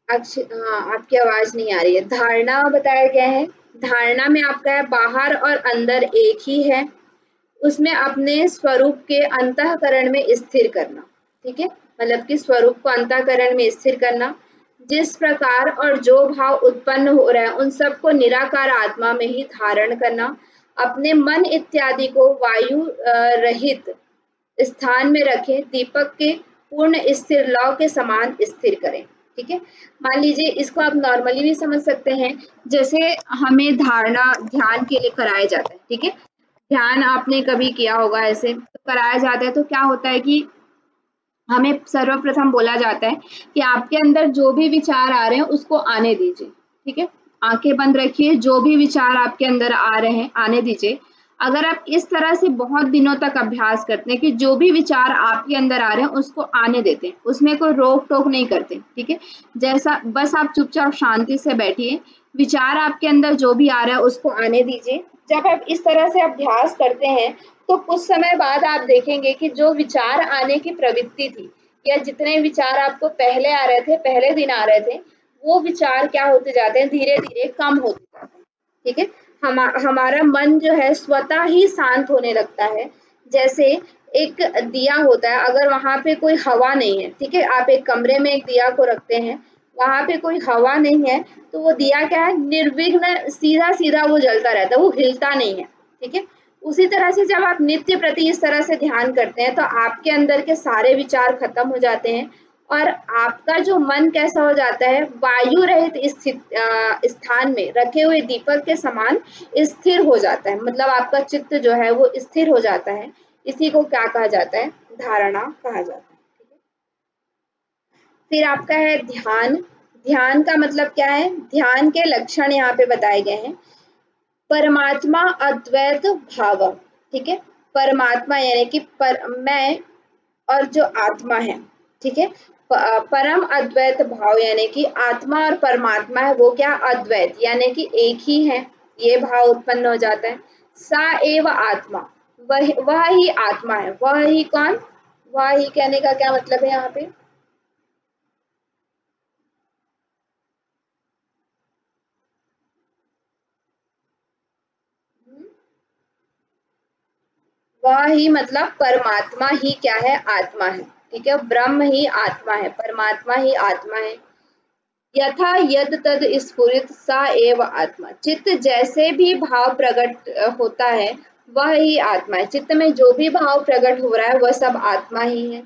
हाँ, आपकी आवाज नहीं आ रही है। धारणा बताया गया है। धारणा में आपका है बाहर और अंदर एक ही है, उसमें अपने स्वरूप के अंतःकरण में स्थिर करना। ठीक है, मतलब कि स्वरूप को अंतःकरण में स्थिर करना, जिस प्रकार और जो भाव उत्पन्न हो रहा है उन सबको निराकार आत्मा में ही धारण करना, अपने मन इत्यादि को वायु रहित स्थान में रखें, दीपक के पूर्ण स्थिर लौ के समान स्थिर करें। ठीक है, मान लीजिए इसको आप नॉर्मली भी समझ सकते हैं, जैसे हमें धारणा ध्यान के लिए कराया जाता है। ठीक है, ध्यान आपने कभी किया होगा, ऐसे तो कराया जाता है, तो क्या होता है कि हमें सर्वप्रथम बोला जाता है कि आपके अंदर जो भी विचार आ रहे हैं उसको आने दीजिए। ठीक है, आंखें बंद रखिए, जो भी विचार आपके अंदर आ रहे हैं आने दीजिए। अगर आप इस तरह से बहुत दिनों तक अभ्यास करते हैं कि जो भी विचार आपके अंदर आ रहे हैं उसको आने देते हैं, उसमें कोई रोक टोक नहीं करते। ठीक है, जैसा बस आप चुपचाप शांति से बैठिए, विचार आपके अंदर जो भी आ रहा है उसको आने दीजिए। जब आप इस तरह से अभ्यास करते हैं तो कुछ समय बाद आप देखेंगे कि जो विचार आने की प्रवृत्ति थी, या जितने विचार आपको पहले आ रहे थे, पहले दिन आ रहे थे, वो विचार क्या होते जाते हैं, धीरे धीरे कम होते जाते हैं। ठीक है, हमारा मन जो है स्वतः ही शांत होने लगता है। जैसे एक दिया होता है, अगर वहां पे कोई हवा नहीं है, ठीक है, आप एक कमरे में एक दिया को रखते हैं, वहां पे कोई हवा नहीं है, तो वो दिया क्या है, निर्विघ्न सीधा सीधा वो जलता रहता है, वो हिलता नहीं है। ठीक है, उसी तरह से जब आप नित्य प्रति इस तरह से ध्यान करते हैं तो आपके अंदर के सारे विचार खत्म हो जाते हैं, और आपका जो मन कैसा हो जाता है, वायु रहित स्थान में रखे हुए दीपक के समान स्थिर हो जाता है। मतलब आपका चित्त जो है वो स्थिर हो जाता है। इसी को क्या कहा जाता है, धारणा कहा जाता है। फिर आपका है ध्यान। ध्यान का मतलब क्या है, ध्यान के लक्षण यहाँ पे बताए गए हैं। परमात्मा अद्वैत भाव। ठीक है, परमात्मा यानी कि मैं और जो आत्मा है, ठीक है, परम अद्वैत भाव यानी कि आत्मा और परमात्मा है वो क्या, अद्वैत यानी कि एक ही है, ये भाव उत्पन्न हो जाता है। सा एव आत्मा, वह ही आत्मा है। वह ही कौन, वह ही कहने का क्या मतलब है यहाँ पे, वह ही मतलब परमात्मा ही क्या है, आत्मा है। ठीक है, ब्रह्म ही आत्मा है, परमात्मा ही आत्मा है। यथा यद तद स्फुरित सा एव आत्मा, चित्त जैसे भी भाव प्रकट होता है वह ही आत्मा है। चित्त में जो भी भाव प्रकट हो रहा है वह सब आत्मा ही है।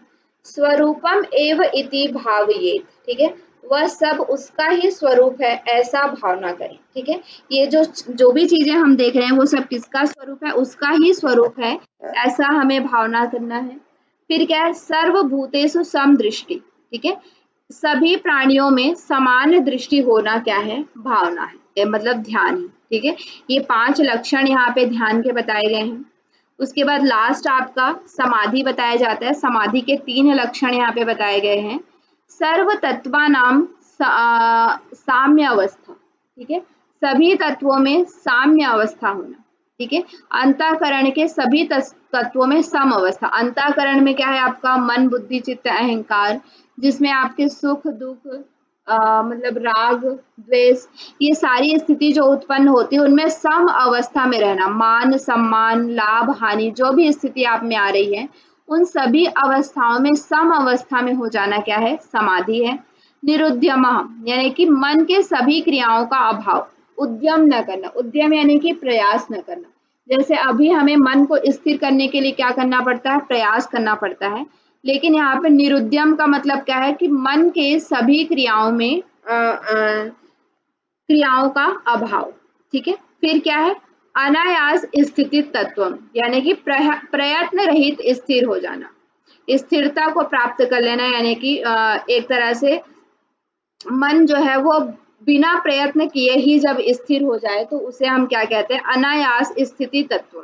स्वरूपम एव इति भावयेत, ठीक है, वह सब उसका ही स्वरूप है, ऐसा भावना करें। ठीक है, ये जो भी चीजें हम देख रहे हैं वो सब किसका स्वरूप है, उसका ही स्वरूप है, ऐसा हमें भावना करना है। फिर क्या है, सर्वभूतेषु समदृष्टि। ठीक है, सभी प्राणियों में समान दृष्टि होना क्या है, भावना है, ये मतलब ध्यान है। ठीक है, ये 5 लक्षण यहाँ पे ध्यान के बताए गए हैं। उसके बाद लास्ट आपका समाधि बताया जाता है। समाधि के 3 लक्षण यहाँ पे बताए गए हैं। सर्व तत्वानाम साम्य अवस्था। ठीक है, सभी तत्वों में साम्य अवस्था होना। ठीक है, अंतःकरण के सभी तत्वों में सम अवस्था। अंतःकरण में क्या है, आपका मन बुद्धि चित्त अहंकार, जिसमें आपके सुख दुख मतलब राग द्वेष, ये सारी स्थिति जो उत्पन्न होती है उनमें सम अवस्था में रहना। मान सम्मान लाभ हानि जो भी स्थिति आप में आ रही है उन सभी अवस्थाओं में सम अवस्था में हो जाना क्या है, समाधि है। निरुद्यम यानी कि मन के सभी क्रियाओं का अभाव। उद्यम न करना, उद्यम यानी कि प्रयास न करना। जैसे अभी हमें मन को स्थिर करने के लिए क्या करना पड़ता है, प्रयास करना पड़ता है, लेकिन यहाँ पे निरुद्यम का मतलब क्या है कि मन के सभी क्रियाओं में क्रियाओं का अभाव। ठीक है, फिर क्या है, अनायास स्थिति तत्व, यानी कि प्रयत्न रहित स्थिर हो जाना, स्थिरता को प्राप्त कर लेना, यानी कि एक तरह से मन जो है वो बिना प्रयत्न किए ही जब स्थिर हो जाए तो उसे हम क्या कहते हैं, अनायास स्थिति तत्व।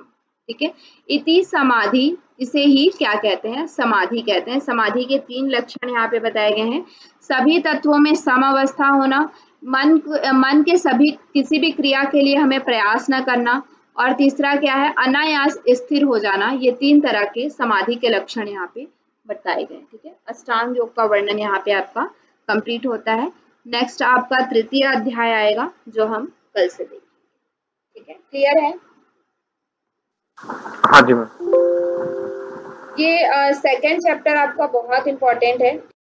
ठीक है, इति समाधि, इसे ही क्या कहते हैं, समाधि कहते हैं। समाधि के 3 लक्षण यहाँ पे बताए गए हैं। सभी तत्वों में समावस्था होना, मन के सभी किसी भी क्रिया के लिए हमें प्रयास न करना, और तीसरा क्या है, अनायास स्थिर हो जाना। ये 3 तरह के समाधि के लक्षण यहाँ पे बताए गए। ठीक है, अष्टांग योग का वर्णन यहाँ पे आपका कंप्लीट होता है। नेक्स्ट आपका तृतीय अध्याय आएगा जो हम कल से देखेंगे। ठीक है, क्लियर है? हाँ जी मैम। ये सेकंड चैप्टर आपका बहुत इंपॉर्टेंट है।